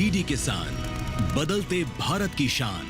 DD किसान, बदलते भारत की शान।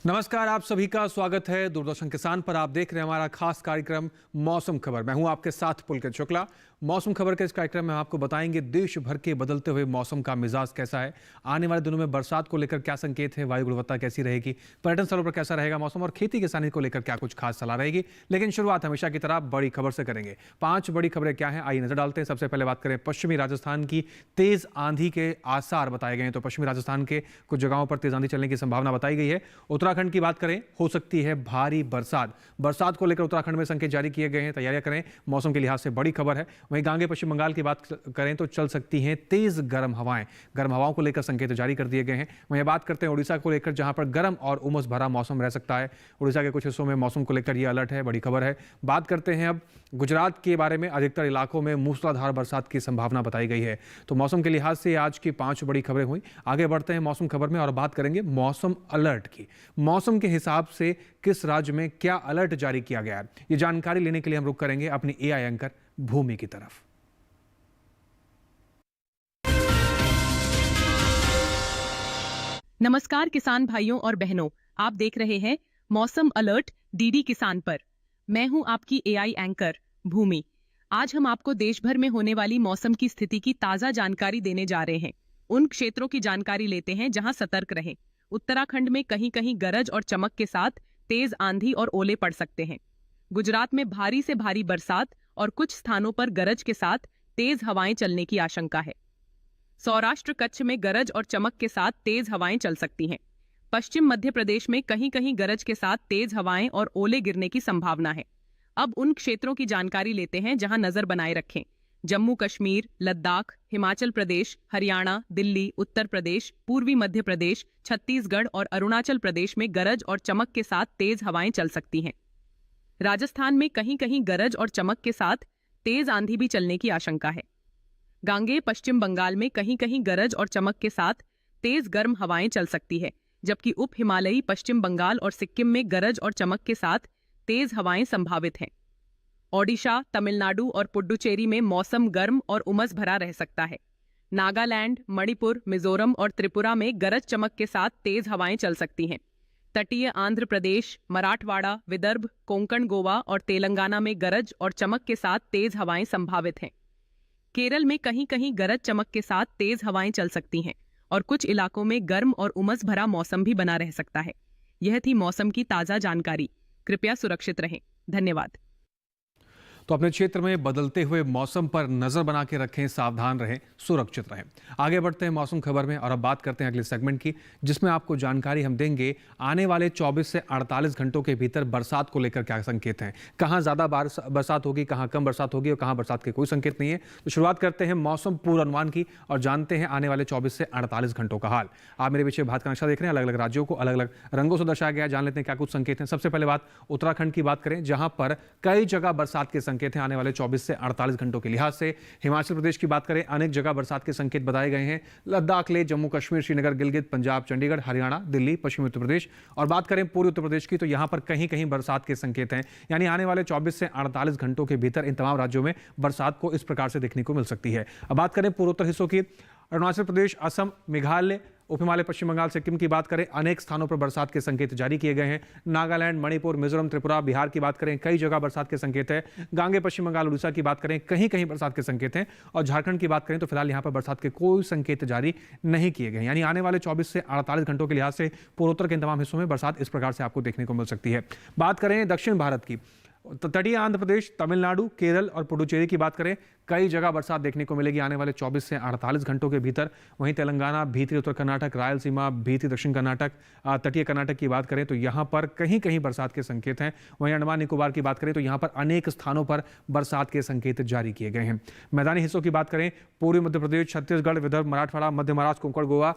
नमस्कार, आप सभी का स्वागत है दूरदर्शन किसान पर। आप देख रहे हैं हमारा खास कार्यक्रम मौसम खबर। मैं हूं आपके साथ पुलकित शुक्ला। मौसम खबर के इस कार्यक्रम में हम आपको बताएंगे देश भर के बदलते हुए मौसम का मिजाज कैसा है, आने वाले दिनों में बरसात को लेकर क्या संकेत है, वायु गुणवत्ता कैसी रहेगी, पर्यटन स्थलों पर कैसा रहेगा मौसम और खेती किसानी को लेकर क्या कुछ खास सलाह रहेगी। लेकिन शुरुआत हमेशा की तरह बड़ी खबर से करेंगे। 5 बड़ी खबरें क्या हैं, आइए नजर डालते हैं। सबसे पहले बात करें पश्चिमी राजस्थान की। तेज आंधी के आसार बताए गए हैं, तो पश्चिमी राजस्थान के कुछ जगहों पर तेज आंधी चलने की संभावना बताई गई है। उत्तराखंड की बात करें, हो सकती है भारी बरसात को लेकर उत्तराखंड में संकेत जारी किए गए हैं, तैयारियां करें। मौसम के लिहाज से बड़ी खबर है। वहीं गांगे पश्चिम बंगाल की बात करें तो चल सकती हैं तेज गर्म हवाओं को लेकर संकेत जारी कर दिए गए हैं। वहीं बात करते हैं उड़ीसा को लेकर, जहां पर गर्म और उमस भरा मौसम रह सकता है। उड़ीसा के कुछ हिस्सों में मौसम को लेकर यह अलर्ट है, बड़ी खबर है। बात करते हैं अब गुजरात के बारे में। अधिकतर इलाकों में मूसलाधार बरसात की संभावना बताई गई है। तो मौसम के लिहाज से आज की 5 बड़ी खबरें हुई। आगे बढ़ते हैं मौसम खबर में और बात करेंगे मौसम अलर्ट की। मौसम के हिसाब से किस राज्य में क्या अलर्ट जारी किया गया है, ये जानकारी लेने के लिए हम रुख करेंगे अपनी एआई एंकर भूमि की तरफ। नमस्कार किसान भाइयों और बहनों, आप देख रहे हैं मौसम अलर्ट डीडी किसान पर। मैं हूं आपकी एआई एंकर भूमि। आज हम आपको देश भर में होने वाली मौसम की स्थिति की ताजा जानकारी देने जा रहे हैं। उन क्षेत्रों की जानकारी लेते हैं जहां सतर्क रहें। उत्तराखंड में कहीं कहीं गरज और चमक के साथ तेज आंधी और ओले पड़ सकते हैं। गुजरात में भारी से भारी बरसात और कुछ स्थानों पर गरज के साथ तेज हवाएं चलने की आशंका है। सौराष्ट्र कच्छ में गरज और चमक के साथ तेज हवाएं चल सकती हैं। पश्चिम मध्य प्रदेश में कहीं कहीं गरज के साथ तेज हवाएं और ओले गिरने की संभावना है। अब उन क्षेत्रों की जानकारी लेते हैं जहां नजर बनाए रखें। जम्मू कश्मीर, लद्दाख, हिमाचल प्रदेश, हरियाणा, दिल्ली, उत्तर प्रदेश, पूर्वी मध्य प्रदेश, छत्तीसगढ़ और अरुणाचल प्रदेश में गरज और चमक के साथ तेज हवाएं चल सकती हैं। राजस्थान में कहीं कहीं गरज और चमक के साथ तेज आंधी भी चलने की आशंका है। गांगे पश्चिम बंगाल में कहीं कहीं गरज और चमक के साथ तेज गर्म हवाएं चल सकती है, जबकि उप हिमालयी पश्चिम बंगाल और सिक्किम में गरज और चमक के साथ तेज हवाएं संभावित हैं। ओडिशा, तमिलनाडु और पुडुचेरी में मौसम गर्म और उमस भरा रह सकता है। नागालैंड, मणिपुर, मिजोरम और त्रिपुरा में गरज चमक के साथ तेज हवाएं चल सकती हैं। तटीय आंध्र प्रदेश, मराठवाड़ा, विदर्भ, कोंकण, गोवा और तेलंगाना में गरज और चमक के साथ तेज हवाएं संभावित हैं। केरल में कहीं कहीं गरज चमक के साथ तेज हवाएं चल सकती हैं और कुछ इलाकों में गर्म और उमस भरा मौसम भी बना रह सकता है। यह थी मौसम की ताजा जानकारी। कृपया सुरक्षित रहें। धन्यवाद। तो अपने क्षेत्र में बदलते हुए मौसम पर नजर बना के रखें, सावधान रहें, सुरक्षित रहें। आगे बढ़ते हैं मौसम खबर में और अब बात करते हैं अगले सेगमेंट की, जिसमें आपको जानकारी हम देंगे आने वाले 24 से 48 घंटों के भीतर बरसात को लेकर क्या संकेत हैं, कहां ज्यादा बरसात होगी, कहां कम बरसात होगी और कहां बरसात के कोई संकेत नहीं है। तो शुरुआत करते हैं मौसम पूर्वानुमान की और जानते हैं आने वाले 24 से 48 घंटों का हाल। आप मेरे पीछे भारत का नक्शा देख रहे हैं, अलग अलग राज्यों को अलग अलग रंगों से दर्शाया गया। जान लेते हैं क्या कुछ संकेत हैं। सबसे पहले बात उत्तराखंड की बात करें, जहां पर कई जगह बरसात के संकेत हैं आने वाले 24 से 48 घंटों के लिहाज से। हिमाचल प्रदेश की बात करें, अनेक जगह बरसात के संकेत बताए गए हैं। लद्दाख ले जम्मू कश्मीर, श्रीनगर, गिलगित, पंजाब, चंडीगढ़, हरियाणा, दिल्ली, पश्चिमी उत्तर प्रदेश। और बात करें पूर्वी उत्तर प्रदेश की, तो यहां पर कहीं कहीं बरसात के संकेत हैं। यानी आने वाले 24 से 48 घंटों के भीतर इन तमाम राज्यों में बरसात को इस प्रकार से देखने को मिल सकती है। अब बात करें पूर्वोत्तर हिस्सों की, अरुणाचल प्रदेश, असम, मेघालय, उप हिमालय, पश्चिम बंगाल, सिक्किम की बात करें, अनेक स्थानों पर बरसात के संकेत जारी किए गए हैं। नागालैंड, मणिपुर, मिजोरम, त्रिपुरा, बिहार की बात करें, कई जगह बरसात के संकेत है। गांगे पश्चिम बंगाल, उड़ीसा की बात करें, कहीं कहीं बरसात के संकेत हैं। और झारखंड की बात करें तो फिलहाल यहां पर बरसात के कोई संकेत जारी नहीं किए गए। यानी आने वाले 24 से 48 घंटों के लिहाज से पूर्वोत्तर के तमाम हिस्सों में बरसात इस प्रकार से आपको देखने को मिल सकती है। बात करें दक्षिण भारत की, तटीय आंध्र प्रदेश, तमिलनाडु, केरल और पुडुचेरी की बात करें, कई जगह बरसात देखने को मिलेगी आने वाले 24 से 48 घंटों के भीतर। वहीं तेलंगाना, भीतरी उत्तर कर्नाटक, रायलसीमा, भीतरी दक्षिण कर्नाटक, तटीय कर्नाटक की बात करें तो यहां पर कहीं कहीं बरसात के संकेत हैं। वहीं अंडमान निकोबार की बात करें तो यहां पर अनेक स्थानों पर बरसात के संकेत जारी किए गए हैं। मैदानी हिस्सों की बात करें, पूर्वी मध्य प्रदेश, छत्तीसगढ़, विदर्भ, मराठवाड़ा, मध्य महाराष्ट्र, कोंकण, गोवा,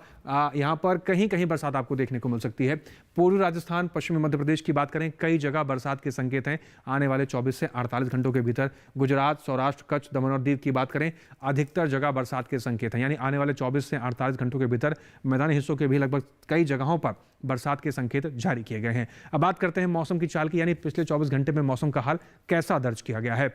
यहां पर कहीं कहीं बरसात आपको देखने को मिल सकती है। पूर्वी राजस्थान, पश्चिमी मध्य प्रदेश की बात करें, कई जगह बरसात के संकेत हैं आने वाले 24 से 48 घंटों के भीतर गुजरात, सौराष्ट्र, कच्छ, दमन और दीव की बात करें, अधिकतर जगह बरसात के संकेत हैं। यानी आने वाले 24 से 48 घंटों के भीतर मैदानी हिस्सों के भी लगभग कई जगहों पर बरसात के संकेत जारी किए गए हैं। अब बात करते हैं मौसम की चाल की, यानी पिछले 24 घंटे में मौसम का हाल कैसा दर्ज किया गया है।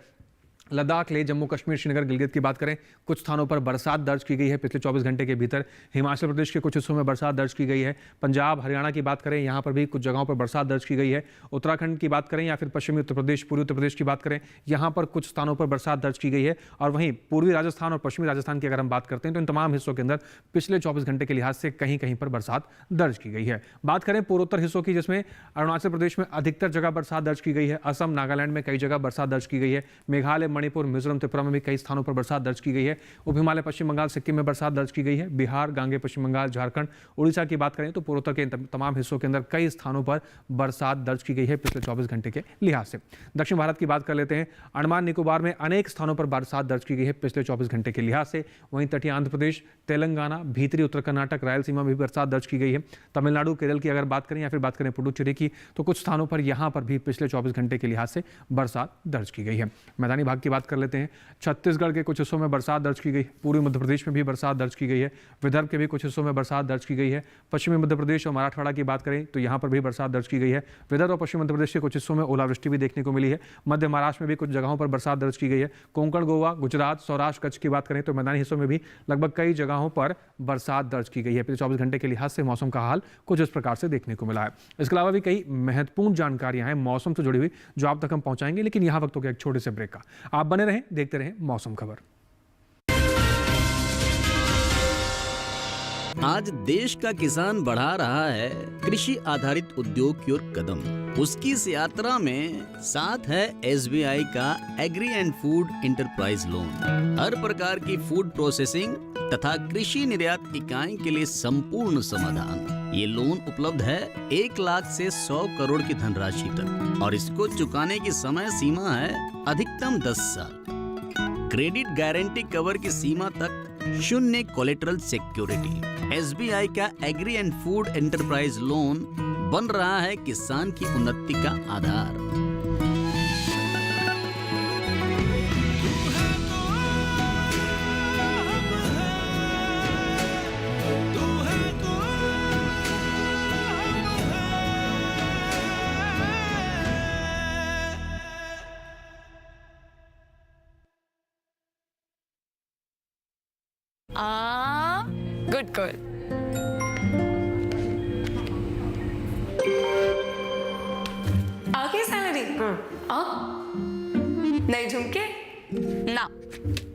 लद्दाख, लेह, जम्मू कश्मीर, श्रीनगर, गिलगित की बात करें, कुछ स्थानों पर बरसात दर्ज की गई है पिछले 24 घंटे के भीतर। हिमाचल प्रदेश के कुछ हिस्सों में बरसात दर्ज की गई है। पंजाब, हरियाणा की बात करें, यहाँ पर भी कुछ जगहों पर बरसात दर्ज की गई है। उत्तराखंड की बात करें या फिर पश्चिमी उत्तर प्रदेश, पूर्वी उत्तर प्रदेश की बात करें, यहाँ पर कुछ स्थानों पर बरसात दर्ज की गई है। और वहीं पूर्वी राजस्थान और पश्चिमी राजस्थान की अगर हम बात करते हैं तो इन तमाम हिस्सों के अंदर पिछले 24 घंटे के लिहाज से कहीं कहीं पर बरसात दर्ज की गई है। बात करें पूर्वोत्तर हिस्सों की, जिसमें अरुणाचल प्रदेश में अधिकतर जगह बरसात दर्ज की गई है। असम, नागालैंड में कई जगह बरसात दर्ज की गई है। मेघालय, मणिपुर, मिजोरम, त्रिपुरा में भी कई स्थानों पर बरसात दर्ज की गई है। उप हिमालय, पश्चिम बंगाल, सिक्किम में बरसात दर्ज की गई है। बिहार, गांगे, पश्चिम बंगाल, झारखंड, उड़ीसा की बात करें तो पूर्वोत्तर के तमाम हिस्सों के अंदर कई स्थानों पर बरसात दर्ज की गई है पिछले 24 घंटे के लिहाज से। दक्षिण भारत की बात कर लेते हैं। अंडमान निकोबार में अनेक स्थानों पर बरसात दर्ज की गई है पिछले 24 घंटे के लिहाज से। वहीं तटीय आंध्र प्रदेश, तेलंगाना, भीतरी उत्तर कर्नाटक, रायलसीमा में भी बरसात दर्ज की गई है। तमिलनाडु, केरल की अगर बात करें या फिर बात करें पुडुचेरी की, तो कुछ स्थानों पर यहां पर भी पिछले 24 घंटे के लिहाज से बरसात दर्ज की गई है। मैदानी भाग की बात कर लेते हैं। छत्तीसगढ़ के कुछ हिस्सों में बरसात दर्ज की गई। पूर्वी मध्य प्रदेश में भी बरसात दर्ज की गई है। विदर्भ के भी कुछ हिस्सों में बरसात दर्ज की गई है। पश्चिमी मध्य प्रदेश और मराठवाड़ा की बात करें तो यहाँ पर भी बरसात दर्ज की गई है। विदर्भ और पश्चिमी मध्य प्रदेश के कुछ हिस्सों में ओलावृष्टि भी देखने को मिली है। मध्य महाराष्ट्र में भी कुछ जगहों पर बरसात दर्ज की गई है। कोंकण, गोवा, गुजरात, सौराष्ट्र, कच्छ की बात करें तो मैदानी हिस्सों में भी लगभग कई जगहों पर बरसात दर्ज की गई है। पिछले 24 घंटे के लिहाज से मौसम का हाल कुछ इस प्रकार से देखने को मिला है। इसके अलावा भी कई महत्वपूर्ण जानकारियां हैं मौसम से जुड़ी हुई जो आप तक हम पहुंचाएंगे, लेकिन यहाँ वक्त हो गया एक छोटे से ब्रेक का। आप बने रहें, देखते रहें मौसम खबर। आज देश का किसान बढ़ा रहा है कृषि आधारित उद्योग की ओर कदम। उसकी इस यात्रा में साथ है SBI का agri and food enterprise loan. हर प्रकार की फूड प्रोसेसिंग तथा कृषि निर्यात इकाई के लिए संपूर्ण समाधान। ये लोन उपलब्ध है 1 लाख से 100 करोड़ की धनराशि तक और इसको चुकाने की समय सीमा है अधिकतम 10 साल। क्रेडिट गारंटी कवर की सीमा तक 0 कोलेटरल सिक्योरिटी। SBI का agri and food enterprise loan बन रहा है किसान की उन्नति का आधार। Good girl. आ गई सैलरी? नहीं झुमके? ना,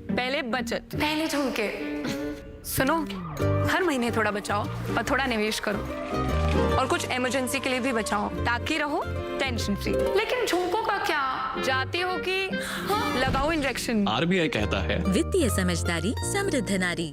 पहले बचत, पहले झुमके। सुनो, हर महीने थोड़ा बचाओ और थोड़ा निवेश करो और कुछ इमरजेंसी के लिए भी बचाओ ताकि रहो टेंशन फ्री। लेकिन झुमकों का क्या? जाती हो कि लगाओ इंजेक्शन। RBI कहता है वित्तीय समझदारी समृद्ध नारी।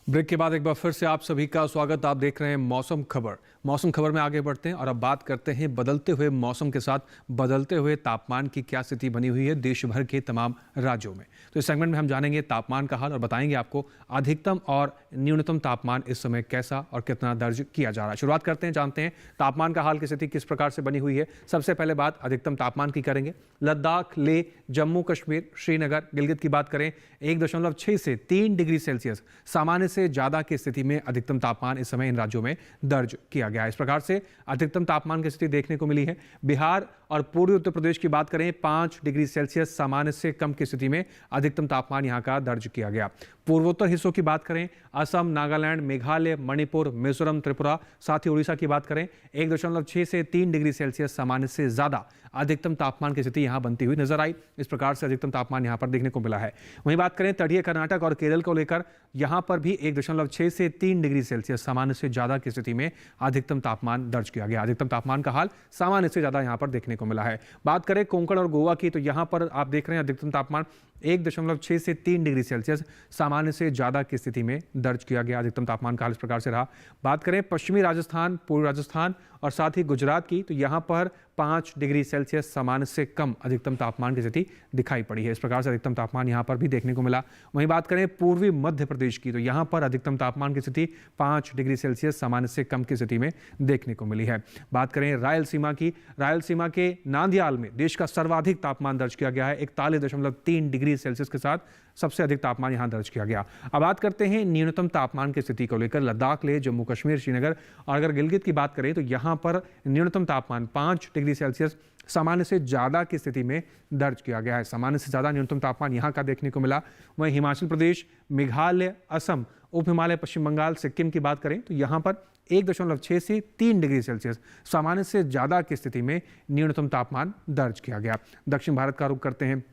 ब्रेक के बाद एक बार फिर से आप सभी का स्वागत। आप देख रहे हैं मौसम खबर। मौसम खबर में आगे बढ़ते हैं और अब बात करते हैं बदलते हुए मौसम के साथ बदलते हुए तापमान की क्या स्थिति बनी हुई है देश भर के तमाम राज्यों में। तो इस सेगमेंट में हम जानेंगे तापमान का हाल और बताएंगे आपको अधिकतम और न्यूनतम तापमान इस समय कैसा और कितना दर्ज किया जा रहा है। शुरुआत करते हैं, जानते हैं तापमान का हाल की स्थिति किस प्रकार से बनी हुई है। सबसे पहले बात अधिकतम तापमान की करेंगे। लद्दाख, लेह, जम्मू कश्मीर, श्रीनगर, गिलगित की बात करें 1.6 से 3 डिग्री सेल्सियस सामान्य से ज्यादा की स्थिति में अधिकतम तापमान इस समय इन राज्यों में दर्ज किया गया है। इस प्रकार से अधिकतम तापमान की स्थिति देखने को मिली है। बिहार और पूर्वी उत्तर प्रदेश की बात करें 5 डिग्री सेल्सियस सामान्य से कम की स्थिति में अधिकतम तापमान यहां का दर्ज किया गया। पूर्वोत्तर हिस्सों की बात करें असम, नागालैंड, मेघालय, मणिपुर, मिजोरम, त्रिपुरा, साथ ही उड़ीसा की बात करें 1.6 से 3 डिग्री सेल्सियस सामान्य से ज्यादा अधिकतम तापमान की स्थिति यहां बनती हुई नजर आई। इस प्रकार से अधिकतम तापमान यहां पर देखने को मिला है। वहीं बात करें तटीय कर्नाटक और केरल को लेकर, यहां पर भी 1.6 से 3 डिग्री सेल्सियस सामान्य से ज्यादा की स्थिति में अधिकतम तापमान दर्ज किया गया। अधिकतम तापमान का हाल सामान्य से ज्यादा यहां पर देखने को मिला है। बात करें कोंकण और गोवा की, तो यहां पर आप देख रहे हैं अधिकतम तापमान 1.6 से 3 डिग्री सेल्सियस सामान्य से ज्यादा की स्थिति में दर्ज किया गया। अधिकतम तापमान का हाल इस प्रकार से रहा। बात करें पश्चिमी राजस्थान, पूर्वी राजस्थान और साथ ही गुजरात की, तो यहां पर 5 डिग्री सेल्सियस सामान्य से कम अधिकतम तापमान की स्थिति दिखाई पड़ी है। इस प्रकार से अधिकतम तापमान यहाँ पर भी देखने को मिला। वहीं बात करें पूर्वी मध्य प्रदेश की, तो यहाँ पर अधिकतम तापमान की स्थिति 5 डिग्री सेल्सियस सामान्य से कम की स्थिति में देखने को मिली है। बात करें रायलसीमा की, रायलसीमा के नांदयाल में देश का सर्वाधिक तापमान दर्ज किया गया है। 41.3 डिग्री सेल्सियस के साथ सबसे अधिक तापमान यहां दर्ज किया गया। अब बात करते हैं न्यूनतम तापमान की स्थिति को लेकर। लद्दाख ले, जम्मू कश्मीर, श्रीनगर और अगर गिलगित की बात करें तो यहां पर न्यूनतम तापमान 5 डिग्री सेल्सियस सामान्य से ज़्यादा की स्थिति में दर्ज किया गया है। सामान्य से ज़्यादा न्यूनतम तापमान यहाँ का देखने को मिला। वहीं हिमाचल प्रदेश, मेघालय, असम, उप हिमालय, पश्चिम बंगाल, सिक्किम की बात करें तो यहाँ पर 1.6 से 3 डिग्री सेल्सियस सामान्य से ज़्यादा की स्थिति में न्यूनतम तापमान दर्ज किया गया। दक्षिण भारत का रुख करते हैं।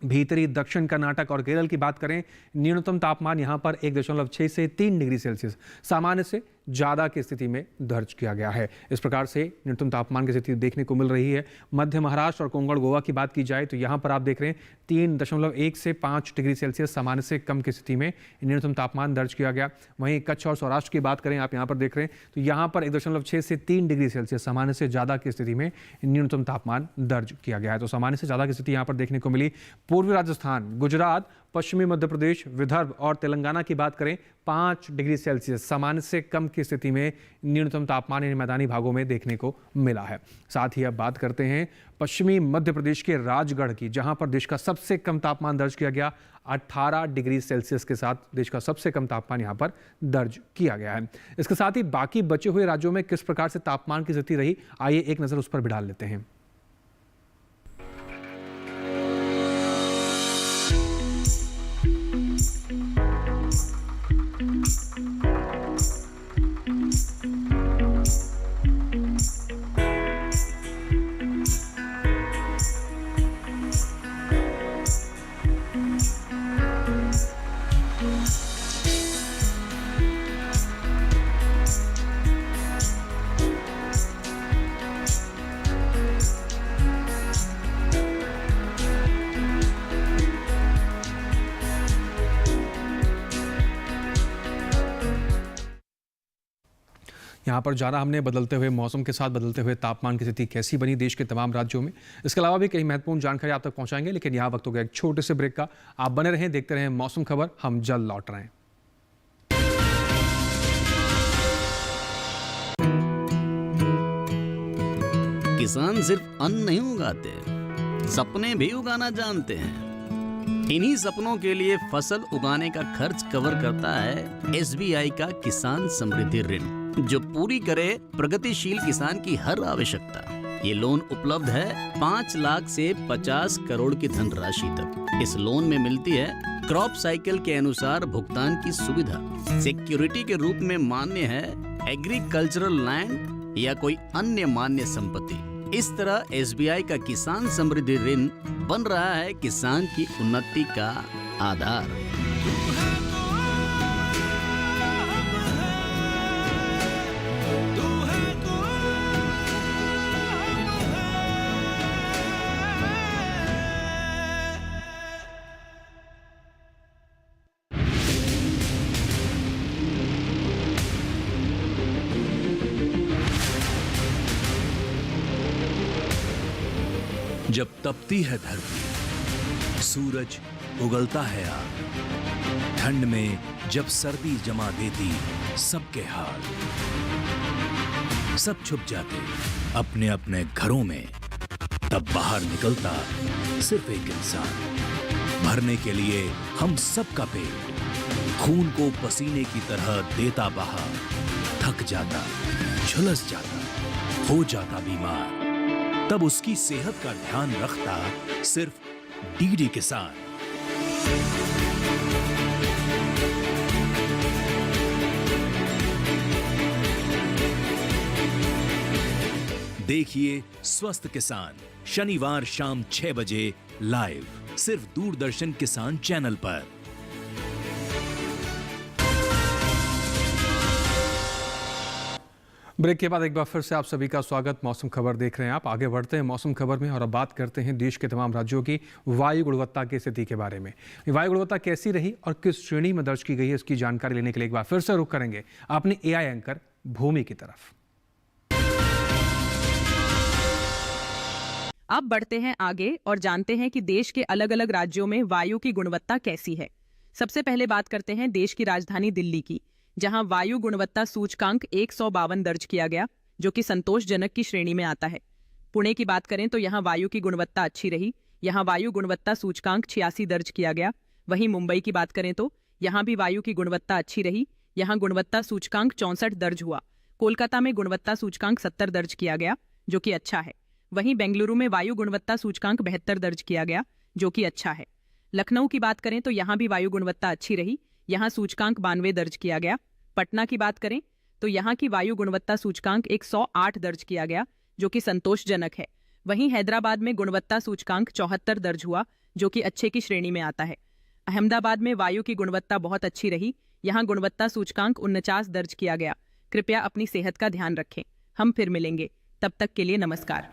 भीतरी दक्षिण कर्नाटक और केरल की बात करें, न्यूनतम तापमान यहां पर 1.6 से 3 डिग्री सेल्सियस सामान्य से ज़्यादा की स्थिति में दर्ज किया गया है। इस प्रकार से न्यूनतम तापमान की स्थिति देखने को मिल रही है। मध्य महाराष्ट्र और कोंकण गोवा की बात की जाए तो यहाँ पर आप देख रहे हैं 3.1 से 5 डिग्री सेल्सियस सामान्य से कम की स्थिति में न्यूनतम तापमान दर्ज किया गया। वहीं कच्छ और सौराष्ट्र की बात करें, आप यहाँ पर देख रहे हैं तो यहाँ पर 1.6 से 3 डिग्री सेल्सियस सामान्य से ज़्यादा की स्थिति में न्यूनतम तापमान दर्ज किया गया है। तो सामान्य से ज़्यादा की स्थिति यहाँ पर देखने को मिली। पूर्वी राजस्थान, गुजरात, पश्चिमी मध्य प्रदेश, विदर्भ और तेलंगाना की बात करें 5 डिग्री सेल्सियस सामान्य से कम की स्थिति में न्यूनतम तापमान इन मैदानी भागों में देखने को मिला है। साथ ही अब बात करते हैं पश्चिमी मध्य प्रदेश के राजगढ़ की, जहां पर देश का सबसे कम तापमान दर्ज किया गया। 18 डिग्री सेल्सियस के साथ देश का सबसे कम तापमान यहां पर दर्ज किया गया है। इसके साथ ही बाकी बचे हुए राज्यों में किस प्रकार से तापमान की स्थिति रही, आइए एक नज़र उस पर भी डाल लेते हैं। यहाँ पर जाना हमने बदलते हुए मौसम के साथ बदलते हुए तापमान की स्थिति कैसी बनी देश के तमाम राज्यों में। इसके अलावा भी कई महत्वपूर्ण जानकारी आप तक पहुँचाएंगे, लेकिन यहाँ वक्त हो गया एक छोटे से ब्रेक का। आप बने रहें, देखते रहें मौसम खबर। हम जल्द लौट रहे हैं। किसान सिर्फ अन्न नहीं उगाते, सपने भी उगाना जानते हैं। इन्हीं सपनों के लिए फसल उगाने का खर्च कवर करता है SBI का किसान समृद्धि ऋण, जो पूरी करे प्रगतिशील किसान की हर आवश्यकता। ये लोन उपलब्ध है 5 लाख से 50 करोड़ की धनराशि तक। इस लोन में मिलती है क्रॉप साइकिल के अनुसार भुगतान की सुविधा। सिक्योरिटी के रूप में मान्य है एग्रीकल्चरल लैंड या कोई अन्य मान्य संपत्ति। इस तरह SBI का किसान समृद्धि ऋण बन रहा है किसान की उन्नति का आधार। जब तपती है धरती, सूरज उगलता है आग, ठंड में जब सर्दी जमा देती सबके हाल, सब छुप जाते अपने अपने घरों में, तब बाहर निकलता सिर्फ एक इंसान, भरने के लिए हम सबका पेट, खून को पसीने की तरह देता बहा, थक जाता, झुलस जाता, हो जाता बीमार, तब उसकी सेहत का ध्यान रखता सिर्फ DD किसान। देखिए स्वस्थ किसान शनिवार शाम 6 बजे लाइव, सिर्फ दूरदर्शन किसान चैनल पर। ब्रेक के बाद एक बार फिर से आप सभी का स्वागत। मौसम खबर देख रहे हैं आप। आगे बढ़ते हैं मौसम खबर में और अब बात करते हैं देश के तमाम राज्यों की वायु गुणवत्ता की स्थिति के बारे में। वायु गुणवत्ता कैसी रही और किस श्रेणी में दर्ज की गई है, इसकी जानकारी लेने के लिए एक बार फिर से रुख करेंगे अपने AI एंकर भूमि की तरफ। अब बढ़ते हैं आगे और जानते हैं कि देश के अलग अलग राज्यों में वायु की गुणवत्ता कैसी है। सबसे पहले बात करते हैं देश की राजधानी दिल्ली की, जहां वायु गुणवत्ता सूचकांक 152 दर्ज किया गया, जो कि संतोषजनक की श्रेणी में आता है। पुणे की बात करें तो यहाँ वायु की गुणवत्ता अच्छी रही, यहाँ वायु गुणवत्ता सूचकांक 86 दर्ज किया गया। वहीं मुंबई की बात करें तो यहाँ भी वायु की गुणवत्ता अच्छी रही, यहाँ गुणवत्ता सूचकांक 64 दर्ज हुआ। कोलकाता में गुणवत्ता सूचकांक 70 दर्ज किया गया, जो कि अच्छा है। वहीं बेंगलुरु में वायु गुणवत्ता सूचकांक 72 दर्ज किया गया, जो कि अच्छा है। लखनऊ की बात करें तो यहाँ भी वायु गुणवत्ता अच्छी रही, यहाँ सूचकांक 92 दर्ज किया गया। पटना की बात करें तो यहाँ की वायु गुणवत्ता सूचकांक 108 दर्ज किया गया, जो कि संतोषजनक है। वहीं हैदराबाद में गुणवत्ता सूचकांक 74 दर्ज हुआ, जो कि अच्छे की श्रेणी में आता है। अहमदाबाद में वायु की गुणवत्ता बहुत अच्छी रही, यहाँ गुणवत्ता सूचकांक 49 दर्ज किया गया। कृपया अपनी सेहत का ध्यान रखें। हम फिर मिलेंगे, तब तक के लिए नमस्कार।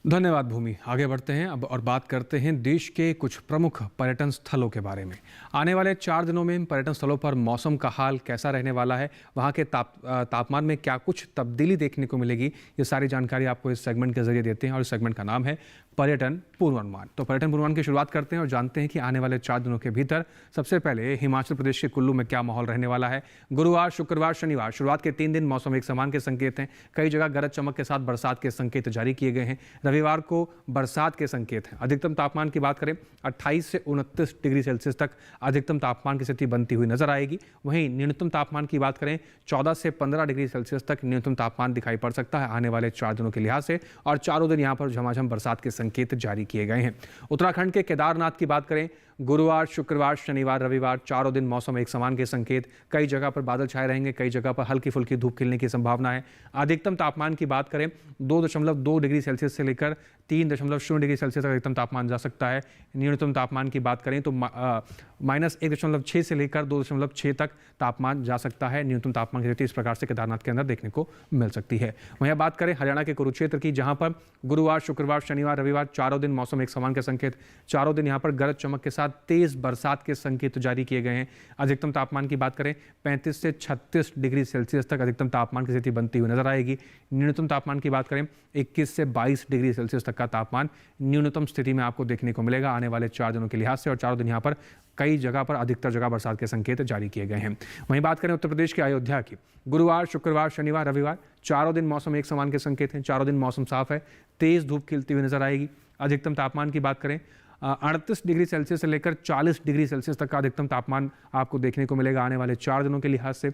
धन्यवाद भूमि। आगे बढ़ते हैं अब और बात करते हैं देश के कुछ प्रमुख पर्यटन स्थलों के बारे में। आने वाले 4 दिनों में इन पर्यटन स्थलों पर मौसम का हाल कैसा रहने वाला है, वहाँ के तापमान में क्या कुछ तब्दीली देखने को मिलेगी, ये सारी जानकारी आपको इस सेगमेंट के जरिए देते हैं और इस सेगमेंट का नाम है पर्यटन पूर्वानुमान। तो पर्यटन पूर्वानुमान की शुरुआत करते हैं और जानते हैं कि आने वाले 4 दिनों के भीतर सबसे पहले हिमाचल प्रदेश के कुल्लू में क्या माहौल रहने वाला है। गुरुवार, शुक्रवार, शनिवार शुरुआत के 3 दिन मौसम एक समान के संकेत हैं। कई जगह गरज चमक के साथ बरसात के संकेत जारी किए गए हैं। रविवार को बरसात के संकेत हैं। अधिकतम तापमान की बात करें 28 से 29 डिग्री सेल्सियस तक अधिकतम तापमान की स्थिति बनती हुई नजर आएगी। वहीं न्यूनतम तापमान की बात करें 14 से 15 डिग्री सेल्सियस तक न्यूनतम तापमान दिखाई पड़ सकता है आने वाले 4 दिनों के लिहाज से, और चारों दिन यहाँ पर झमाझम बरसात के संकेत जारी किए गए हैं। उत्तराखंड के केदारनाथ की बात करें, गुरुवार, शुक्रवार, शनिवार, रविवार चारों दिन मौसम एक समान के संकेत। कई जगह पर बादल छाए रहेंगे, कई जगह पर हल्की फुल्की धूप खिलने की संभावना है। अधिकतम तापमान की बात करें 2.2 डिग्री सेल्सियस से लेकर 3.0 डिग्री सेल्सियस तक अधिकतम तापमान जा सकता है। न्यूनतम तापमान की बात करें तो -1.6 से लेकर 2.6 तक तापमान जा सकता है। न्यूनतम तापमान की स्थिति इस प्रकार से केदारनाथ के अंदर देखने को मिल सकती है। वहीं बात करें हरियाणा के कुरुक्षेत्र की, जहां पर गुरुवार, शुक्रवार, शनिवार, रविवार चारों दिन मौसम एक समान के संकेत। चारों दिन यहां पर गरज चमक के साथ तेज बरसात के संकेत जारी किए गए हैं। अधिकतम तापमान की बात करें 35 से 36 डिग्री सेल्सियस तक अधिकतम तापमान की स्थिति बनती हुई नजर आएगी। न्यूनतम तापमान की बात करें 21 से 22 डिग्री सेल्सियस तक का तापमान न्यूनतम स्थिति में आपको देखने को मिलेगा आने वाले 4 दिनों के लिहाज से, और चारों दिन यहाँ पर कई जगह पर अधिकतर जगह बरसात के संकेत जारी किए गए हैं। वहीं बात करें उत्तर प्रदेश के अयोध्या की, गुरुवार, शुक्रवार, शनिवार, रविवार चारों दिन मौसम एक समान के संकेत हैं। चारों दिन मौसम साफ है, तेज धूप खिलती हुई नजर आएगी। अधिकतम तापमान की बात करें 38 डिग्री सेल्सियस से लेकर 40 डिग्री सेल्सियस तक का अधिकतम तापमान आपको देखने को मिलेगा आने वाले 4 दिनों के लिहाज से।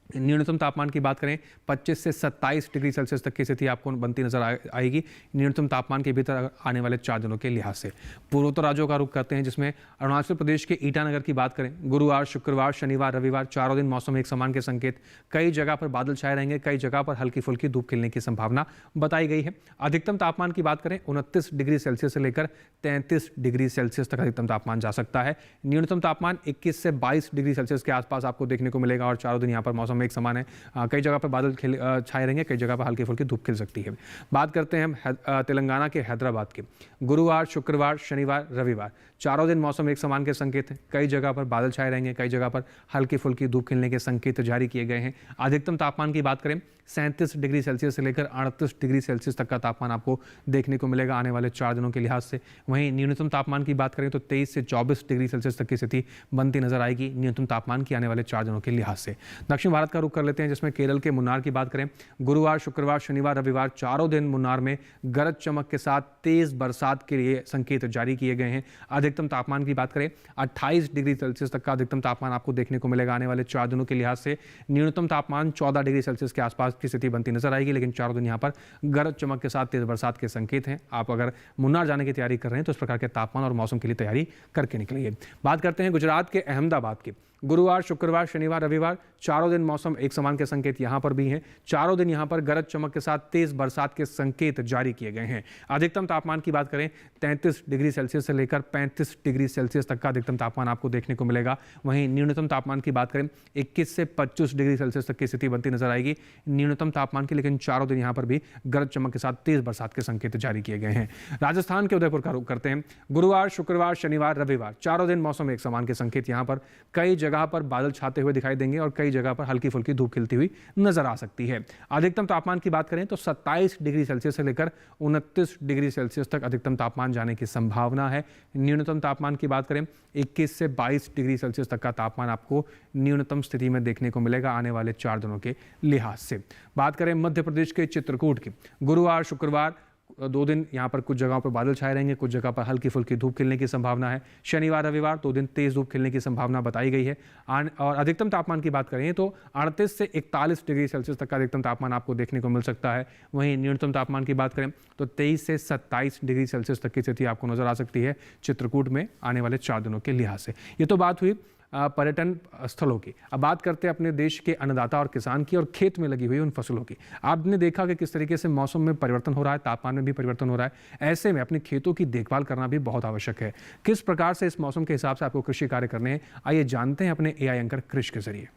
न्यूनतम तापमान की बात करें 25 से 27 डिग्री सेल्सियस तक की स्थिति आपको बनती नजर आएगी न्यूनतम तापमान के भीतर आने वाले 4 दिनों के लिहाज से। पूर्वोत्तर राज्यों का रुख करते हैं, जिसमें अरुणाचल प्रदेश के ईटानगर की बात करें, गुरुवार, शुक्रवार, शनिवार, रविवार चारों दिन मौसम एक समान के संकेत। कई जगह पर बादल छाए रहेंगे, कई जगह पर हल्की फुल्की धूप खिलने की संभावना बताई गई है। अधिकतम तापमान की बात करें 29 डिग्री सेल्सियस से लेकर 33 डिग्री सेल्सियस तक अधिकतम तापमान जा सकता है। न्यूनतम तापमान 21 से 22 डिग्री सेल्सियस के आसपास आपको देखने को मिलेगा, और चारों दिन यहाँ पर मौसम एक समान है। कई जगह पर बादल छाए रहेंगे, कई जगह पर हल्की फुल्की धूप खिल सकती है। बात करते हैं हम तेलंगाना के हैदराबाद की, गुरुवार, शुक्रवार, शनिवार, रविवार चारों दिन मौसम एक समान के संकेत हैं। कई जगह पर बादल छाए रहेंगे, कई जगह पर हल्की फुल्की धूप खिलने के संकेत जारी किए गए हैं। अधिकतम तापमान की बात करें 37 डिग्री सेल्सियस से लेकर 38 डिग्री सेल्सियस तक का तापमान आपको देखने को मिलेगा आने वाले 4 दिनों के लिहाज से। वहीं न्यूनतम तापमान की बात करें तो 23 से 24 डिग्री सेल्सियस तक की स्थिति बनती नजर आएगी न्यूनतम तापमान की आने वाले 4 दिनों के लिहाज से। दक्षिण भारत का रुख कर लेते हैं, जिसमें केरल के मुन्नार की बात करें, गुरुवार, शुक्रवार, शनिवार, रविवार चारों दिन मुन्नार में गरज चमक के साथ तेज बरसात के लिए संकेत जारी किए गए हैं। अधिकतम तापमान की बात करें 28 डिग्री सेल्सियस तक का अधिकतम तापमान आपको देखने को मिलेगा आने वाले 4 दिनों के लिहाज से। न्यूनतम तापमान 14 डिग्री सेल्सियस के आसपास की स्थिति बनती नजर आएगी, लेकिन चारों दिन यहाँ पर गरज चमक के साथ तेज बरसात के संकेत हैं। आप अगर मुन्नार जाने की तैयारी कर रहे हैं तो इस प्रकार के तापमान और मौसम के लिए तैयारी करके निकलिए। बात करते हैं गुजरात के अहमदाबाद की, गुरुवार, शुक्रवार, शनिवार, रविवार चारों दिन मौसम एक समान के संकेत यहां पर भी हैं। चारों दिन यहां पर गरज चमक के साथ तेज बरसात के संकेत जारी किए गए हैं। अधिकतम तापमान की बात करें 33 डिग्री सेल्सियस से लेकर 35 डिग्री सेल्सियस तक का अधिकतम तापमान आपको देखने को मिलेगा। वहीं न्यूनतम तापमान की बात करें 21 से 25 डिग्री सेल्सियस तक की स्थिति बनती नजर आएगी न्यूनतम तापमान की, लेकिन चारों दिन यहां पर भी गरज चमक के साथ तेज बरसात के संकेत जारी किए गए हैं। राजस्थान के उदयपुर का रुख करते हैं, गुरुवार, शुक्रवार, शनिवार, रविवार चारों दिन मौसम एक समान के संकेत यहां पर। कई जगह जगह पर बादल छाते हुए दिखाई देंगे और कई जगह पर हल्की फुल्की धूप खिलती हुई नजर आ सकती है। अधिकतम तापमान की बात करें तो 27 डिग्री सेल्सियस से लेकर 29 डिग्री सेल्सियस तक अधिकतम तापमान जाने की संभावना है। न्यूनतम तापमान की बात करें 21 से 22 डिग्री सेल्सियस तक का तापमान आपको न्यूनतम स्थिति में देखने को मिलेगा आने वाले 4 दिनों के लिहाज से। बात करें मध्य प्रदेश के चित्रकूट की, गुरुवार शुक्रवार 2 दिन यहाँ पर कुछ जगहों पर बादल छाए रहेंगे, कुछ जगह पर हल्की फुल्की धूप खिलने की संभावना है। शनिवार रविवार 2 दिन तेज धूप खिलने की संभावना बताई गई है। और अधिकतम तापमान की बात करें तो 38 से 41 डिग्री सेल्सियस तक का अधिकतम तापमान आपको देखने को मिल सकता है। वहीं न्यूनतम तापमान की बात करें तो 23 से 27 डिग्री सेल्सियस तक की स्थिति आपको नजर आ सकती है चित्रकूट में आने वाले 4 दिनों के लिहाज से। ये तो बात हुई पर्यटन स्थलों की। अब बात करते हैं अपने देश के अन्नदाता और किसान की और खेत में लगी हुई उन फसलों की। आपने देखा कि किस तरीके से मौसम में परिवर्तन हो रहा है, तापमान में भी परिवर्तन हो रहा है। ऐसे में अपने खेतों की देखभाल करना भी बहुत आवश्यक है। किस प्रकार से इस मौसम के हिसाब से आपको कृषि कार्य करने हैं, आइए जानते हैं अपने AI एंकर कृष के जरिए।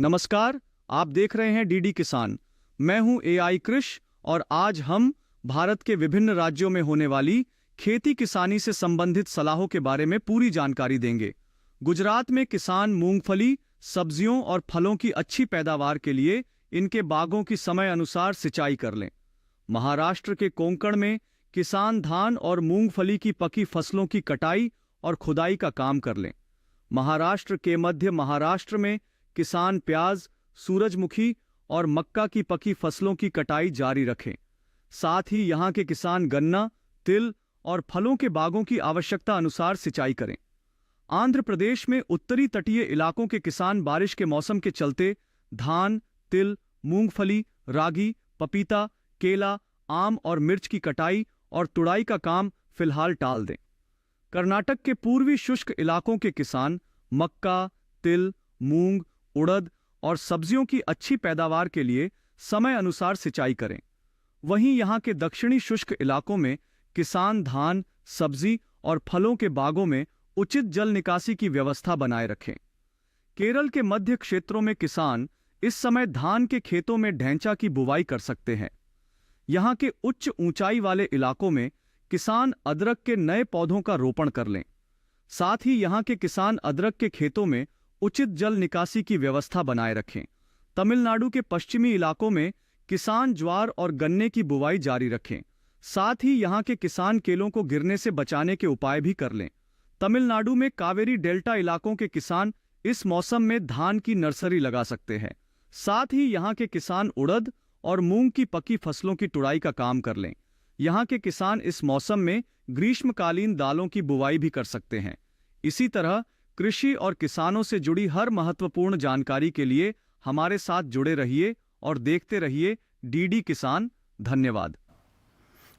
नमस्कार, आप देख रहे हैं डीडी किसान। मैं हूं AI कृष और आज हम भारत के विभिन्न राज्यों में होने वाली खेती किसानी से संबंधित सलाहों के बारे में पूरी जानकारी देंगे। गुजरात में किसान मूंगफली, सब्जियों और फलों की अच्छी पैदावार के लिए इनके बागों की समय अनुसार सिंचाई कर लें। महाराष्ट्र के कोंकण में किसान धान और मूंगफली की पकी फसलों की कटाई और खुदाई का काम कर लें। महाराष्ट्र के मध्य महाराष्ट्र में किसान प्याज, सूरजमुखी और मक्का की पकी फसलों की कटाई जारी रखें। साथ ही यहाँ के किसान गन्ना, तिल और फलों के बागों की आवश्यकता अनुसार सिंचाई करें। आंध्र प्रदेश में उत्तरी तटीय इलाकों के किसान बारिश के मौसम के चलते धान, तिल, मूंगफली, रागी, पपीता, केला, आम और मिर्च की कटाई और तुड़ाई का काम फिलहाल टाल दें। कर्नाटक के पूर्वी शुष्क इलाकों के किसान मक्का, तिल, मूंग, उड़द और सब्जियों की अच्छी पैदावार के लिए समय अनुसार सिंचाई करें। वहीं यहाँ के दक्षिणी शुष्क इलाकों में किसान धान, सब्जी और फलों के बागों में उचित जल निकासी की व्यवस्था बनाए रखें। केरल के मध्य क्षेत्रों में किसान इस समय धान के खेतों में ढैंचा की बुवाई कर सकते हैं। यहाँ के उच्च ऊंचाई वाले इलाकों में किसान अदरक के नए पौधों का रोपण कर लें। साथ ही यहाँ के किसान अदरक के खेतों में उचित जल निकासी की व्यवस्था बनाए रखें। तमिलनाडु के पश्चिमी इलाकों में किसान ज्वार और गन्ने की बुवाई जारी रखें। साथ ही यहाँ के किसान केलों को गिरने से बचाने के उपाय भी कर लें। तमिलनाडु में कावेरी डेल्टा इलाकों के किसान इस मौसम में धान की नर्सरी लगा सकते हैं। साथ ही यहाँ के किसान उड़द और मूंग की पकी फसलों की तुड़ाई का काम कर लें। यहाँ के किसान इस मौसम में ग्रीष्मकालीन दालों की बुवाई भी कर सकते हैं। इसी तरह कृषि और किसानों से जुड़ी हर महत्वपूर्ण जानकारी के लिए हमारे साथ जुड़े रहिए और देखते रहिए डीडी किसान। धन्यवाद।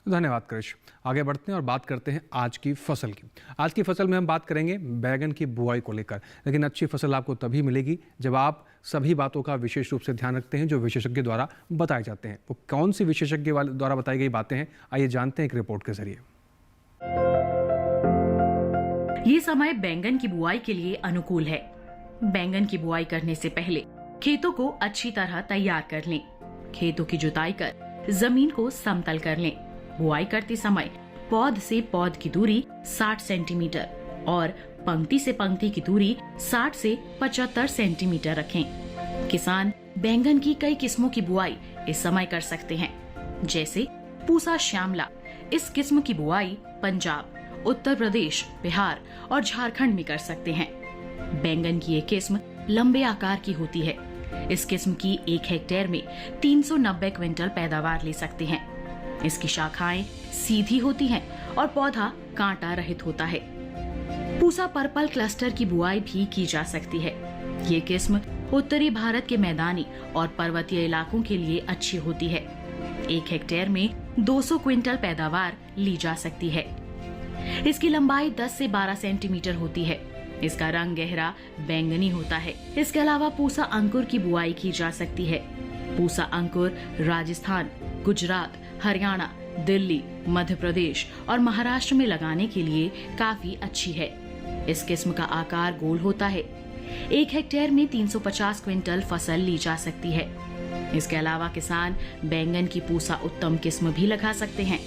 धन्यवाद कृष। आगे बढ़ते हैं और बात करते हैं आज की फसल की। आज की फसल में हम बात करेंगे बैगन की बुआई को लेकर। लेकिन अच्छी फसल आपको तभी मिलेगी जब आप सभी बातों का विशेष रूप से ध्यान रखते हैं जो विशेषज्ञ द्वारा बताए जाते हैं। वो कौन सी विशेषज्ञ द्वारा बताई गई बातें हैं, आइए जानते हैं एक रिपोर्ट के जरिए। ये समय बैंगन की बुआई के लिए अनुकूल है। बैंगन की बुआई करने से पहले खेतों को अच्छी तरह तैयार कर लें। खेतों की जुताई कर जमीन को समतल कर लें। बुआई करते समय पौध से पौध की दूरी 60 सेंटीमीटर और पंक्ति से पंक्ति की दूरी 60 से 75 सेंटीमीटर रखें। किसान बैंगन की कई किस्मों की बुआई इस समय कर सकते हैं, जैसे पूसा श्यामला। इस किस्म की बुआई पंजाब, उत्तर प्रदेश, बिहार और झारखंड में कर सकते हैं। बैंगन की ये किस्म लंबे आकार की होती है। इस किस्म की 1 हेक्टेयर में 390 क्विंटल पैदावार ले सकते हैं। इसकी शाखाएं सीधी होती हैं और पौधा कांटा रहित होता है। पूसा पर्पल क्लस्टर की बुआई भी की जा सकती है। ये किस्म उत्तरी भारत के मैदानी और पर्वतीय इलाकों के लिए अच्छी होती है। 1 हेक्टेयर में 200 क्विंटल पैदावार ली जा सकती है। इसकी लंबाई 10 से 12 सेंटीमीटर होती है। इसका रंग गहरा बैंगनी होता है। इसके अलावा पूसा अंकुर की बुआई की जा सकती है। पूसा अंकुर राजस्थान, गुजरात, हरियाणा, दिल्ली, मध्य प्रदेश और महाराष्ट्र में लगाने के लिए काफी अच्छी है। इस किस्म का आकार गोल होता है। 1 हेक्टेयर में 350 क्विंटल फसल ली जा सकती है। इसके अलावा किसान बैंगन की पूसा उत्तम किस्म भी लगा सकते हैं।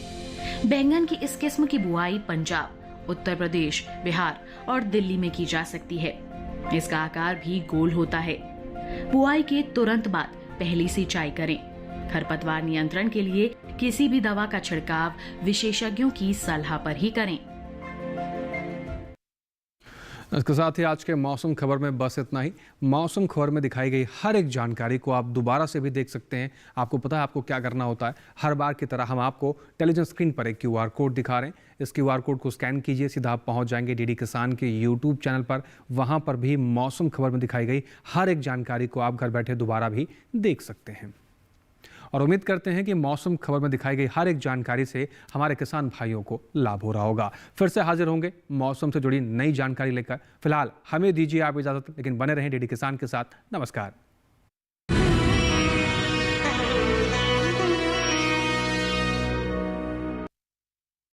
बैंगन की इस किस्म की बुआई पंजाब, उत्तर प्रदेश, बिहार और दिल्ली में की जा सकती है। इसका आकार भी गोल होता है। बुआई के तुरंत बाद पहली सिंचाई करें। खरपतवार नियंत्रण के लिए किसी भी दवा का छिड़काव विशेषज्ञों की सलाह पर ही करें। इसके साथ ही आज के मौसम खबर में बस इतना ही। मौसम खबर में दिखाई गई हर एक जानकारी को आप दोबारा से भी देख सकते हैं। आपको पता है आपको क्या करना होता है। हर बार की तरह हम आपको टेलीविजन स्क्रीन पर एक QR कोड दिखा रहे हैं। इस QR कोड को स्कैन कीजिए, सीधा आप पहुंच जाएंगे DD किसान के YouTube चैनल पर। वहां पर भी मौसम खबर में दिखाई गई हर एक जानकारी को आप घर बैठे दोबारा भी देख सकते हैं। और उम्मीद करते हैं कि मौसम खबर में दिखाई गई हर एक जानकारी से हमारे किसान भाइयों को लाभ हो रहा होगा। फिर से हाजिर होंगे मौसम से जुड़ी नई जानकारी लेकर। फिलहाल हमें दीजिए आप इजाजत, लेकिन बने रहें DD किसान के साथ। नमस्कार।